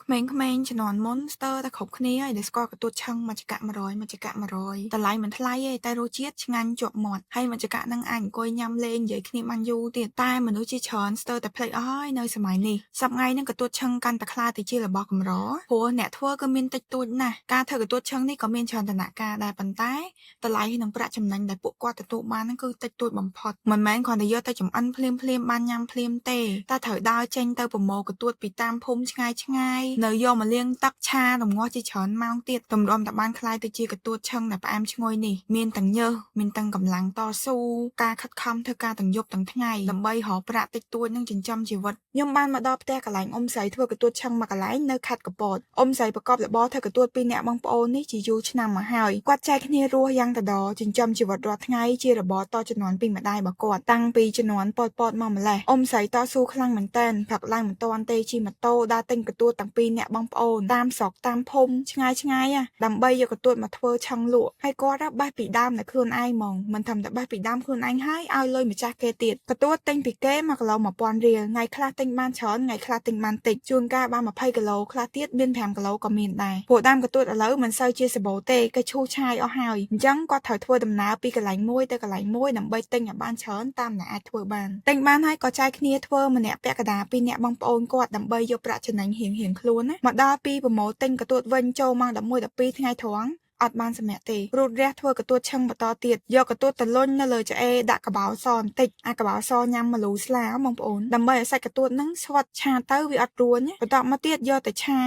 ក្មេងៗជំនាន់មុនស្ទើរតែគ្រប់គ្នាហើយដែលស្គាល់កន្ទួតឆឹងមួយចង្កាក់100តម្លៃមិនថ្លៃទេតែរសជាតិឆ្ងាញ់ជាប់មាត់ហើយមួយចង្កាក់ហ្នឹងអាចអង្គុយញ៉ាំលេងនិយាយគ្នាបានយូរទៀតតែមនុស្សជាច្រើនស្ទើរតែភ្លេចអស់ហើយនៅសម័យនេះសប្តាហ៍ហ្នឹងកន្ទួតឆឹងកាន់តែក្លាយទៅជារបស់កម្រព្រោះអ្នកធ្វើក៏មានតិចតួចណាស់ការធ្វើកន្ទួតឆឹងនេះក៏មានច្រើនដំណាក់កាលដែរប៉ុន្តែតម្លៃនិងប្រាក់ចំណេញដែលពួកគាត់ទទួលបានហ្នឹងគឺតិចតួចបំផុតមិនមែនគ្រាន់តែយកទៅចម្អិនភ្លាមបានញ៉ាំភ្លាមទេតែត្រូវដើរចេញទៅប្រមូលកន្ទួតពីតាមភូមិឆ្ងាយនៅយកមកលាងទឹកឆារងាស់ជាច្រើនម៉ោងទៀតទម្រាំតែបានក្លាយទៅជាកន្ទួតឆឹងដែលផ្អែមឈ្ងុយនេះមានទាំងញើសមានទាំងកម្លាំងតស៊ូការខិតខំធ្វើការទាំងយប់ទាំងថ្ងៃដើម្បីរកប្រាក់តិចតួចនិងចិញ្ចឹមជីវិតខ្ញុំបានមកដល់ផ្ទះកន្លែងអ៊ំស្រីធ្វើកន្ទួតឆឹងមួយកន្លែងនៅខេត្តកពតអ៊ំស្រីប្រកបរបរធ្វើកន្ទួតពីរអ្នកបងប្អូននេះជាយូរឆ្នាំមកហើយគាត់ចែកគ្នារស់យ៉ាងដដចិញ្ចឹមជីវិតរាល់ថ្ងៃជារបរតជំនាន់ពីម្ដាយរបស់គាត់តាំងពីជំនាន់ប៉ុលពតមកម្លេះអ៊ំស្រីតស៊ូខ្លាំងមែនទែនផឹកឡើងមិនទាន់ទេជិះម៉ូតូដើរទិញកន្ទួតទាំងពីរអ្នកបងប្អូនតាមស្រុកតាមភូមិឆ្ងាយដើម្បីយកកន្ទួតមកធ្វើឆឹងលក់ហើយគាត់បេះពីដើមតែខ្លួនឯងហ្មងមិនធម្មតាបេះពីដើមខ្លួនឯងហើយឲ្យលុយម្ចាស់គេទៀតកន្ទួតទិញពីគេ1គីឡូ1000រៀលថ្ងៃខ្លះទិញបានច្រើនថ្ងៃខ្លះទិញបានតិចជួនកាលបាន20គីឡូខ្លះទៀតមាន5គីឡូក៏មានដែរព្រោះដើមកន្ទួតឥឡូវមិនសូវជាសម្បូរទេគេឈូសឆាយអស់ហើយអញ្ចឹងគាត់ត្រូវធ្វើដំណើរពីកន្លែងមួយទៅកន្លែងមួយដើម្បីទិញឲ្យបានច្រើនតាមដែលអាចធ្វើបានទិញបានហើយក៏ចែកគ្នាធ្វើម្នាក់ពាក់កណ្ដាលពីអ្នកបងប្អូនគាត់ដើម្បីយកប្រាក់ចំណេញរៀងៗខ្លួនណាមកដល់ពីប្រម៉ូទទិញកន្ទួតវិញចូលម៉ោង11 12ថ្ងៃត្រង់អត់បានសម្រាប់ទេរូតរះធ្វើកន្ទួតឆឹងបន្តទៀតយកកន្ទួតទៅលុញនៅលើឆ្អេរដាក់កបោសបន្តិចអាកបោសញ៉ាំម្លូស្លាបងប្អូនដើម្បីឲ្យសាច់កន្ទួតហ្នឹងស្វិតឆាទៅវាអត់រួញបន្តមកទៀតយកទៅឆា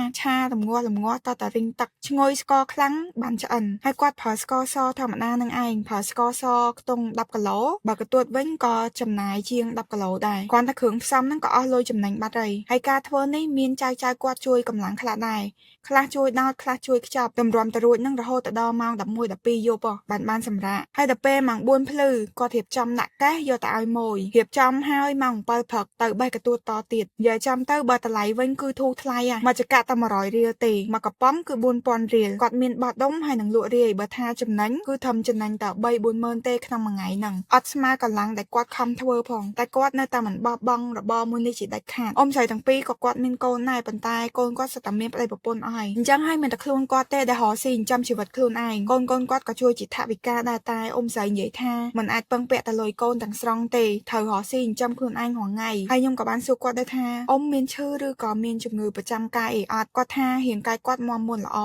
រងាស់តតែរីងទឹកឈ្ងុយស្ករខ្លាំងបានឆ្អិនហើយគាត់ប្រើស្ករសធម្មតានឹងឯងប្រើស្ករសខ្ទង់10គីឡូបើកន្ទួតវិញក៏ចំណាយជាង10គីឡូដែរគ្រាន់តែគ្រឿងផ្សំហ្នឹងក៏អស់លុយចំណេញបាត់ហើយការធ្វើនេះមានចៅគាត់ជួយកម្លាំងខ្លះដែរខ្លះជួយដោតខ្លះជួយខ្ចប់តម្រាំទៅរួចហ្នឹងរហូតទៅដល់ម៉ោង11 12យប់បានសម្រាកហើយដល់ពេលម៉ោង4ភ្លឺគាត់រៀបចំដាក់កេះយកទៅឲ្យម៉ួយរៀបចំហើយម៉ោង7ព្រឹកទៅបេះកន្ទួតតទៀតនិយាយចំទៅបើតម្លៃវិញគឺធូរថ្លៃមកចង្កាក់តែ100រៀលទេមកកំប៉ុងគឺ4000រៀលគាត់មានបោះដុំហើយនឹងលក់រាយបើថាចំណេញគឺធំចំណេញតែ3-40000ទេក្នុងមួយថ្ងៃហ្នឹងអត់ស្មើកម្លាំងដែលគាត់ខំធ្វើផងតែគាត់នៅតែមិនបោះបង់របរមួយនេះជាដាច់ខាតអ៊ំស្រីទាំងពីរក៏គាត់មានកូនដែរប៉ុន្តែកូនគាត់សុទ្ធតែមានប្តីប្រពន្ធអស់ហើយអញ្ចឹងហើយមិនតែខ្លួនគាត់ទេដែលរកស៊ីចិញ្ចឹមជីវិតខ្លួនឯងកូនគាត់ក៏ជួយជាថវិកាដែរតែអ៊ំស្រីនិយាយថាមិនអាចពឹងពាក់តែលុយកូនទាំងស្រុងទេត្រូវរកស៊ីចិញ្ចឹមខ្លួនឯងរាល់ថ្ងៃហើយខ្ញុំក៏បានសួរគាត់ដែរថាអ៊ំមានឈឺឬក៏មានជំងឺប្រចាំកាយអីអត់គាត់ថារាងកាយគាត់មាំមួនល្អ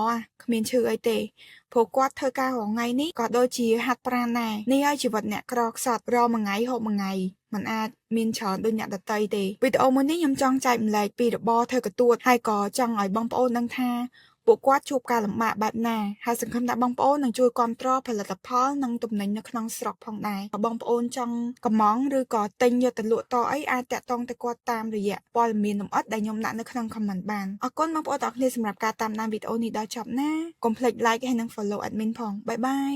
គ្មានឈឺអីទេព្រោះគាត់ធ្វើការរាល់ថ្ងៃនេះក៏ដូចជាហាត់ប្រាណដែរនេះហើយជីវិតអ្នកក្រខ្សត់រមួយថ្ងៃហូបមួយថ្ងៃมันអាចមានច្រើនដូចអ្នកដទៃទេវីដេអូមួយនេះខ្ញុំចង់ចែកម្លែកពីរបរធ្វើកន្ទួតហើយក៏ចង់ឲ្យបងប្អូនដឹងថាពួកគាត់ជួបការលំបាកបែបណាហើយសង្ឃឹមថាបងប្អូននឹងជួយគាំទ្រផលិតផលនិងទំនិញនៅក្នុងស្រុកផងដែរបើបងប្អូនចង់កម្មង់ឬក៏ទិញយកទៅលក់តអីអាចតាក់ទងទៅគាត់តាមរយៈព័ត៌មានលម្អិតដែលខ្ញុំដាក់នៅក្នុង comment បានអរគុណបងប្អូនទាំងអស់គ្នាសម្រាប់ការតាមដានវីដេអូនេះដល់ចប់ណាកុំភ្លេច like ហើយនិង follow admin ផងបាយបាយ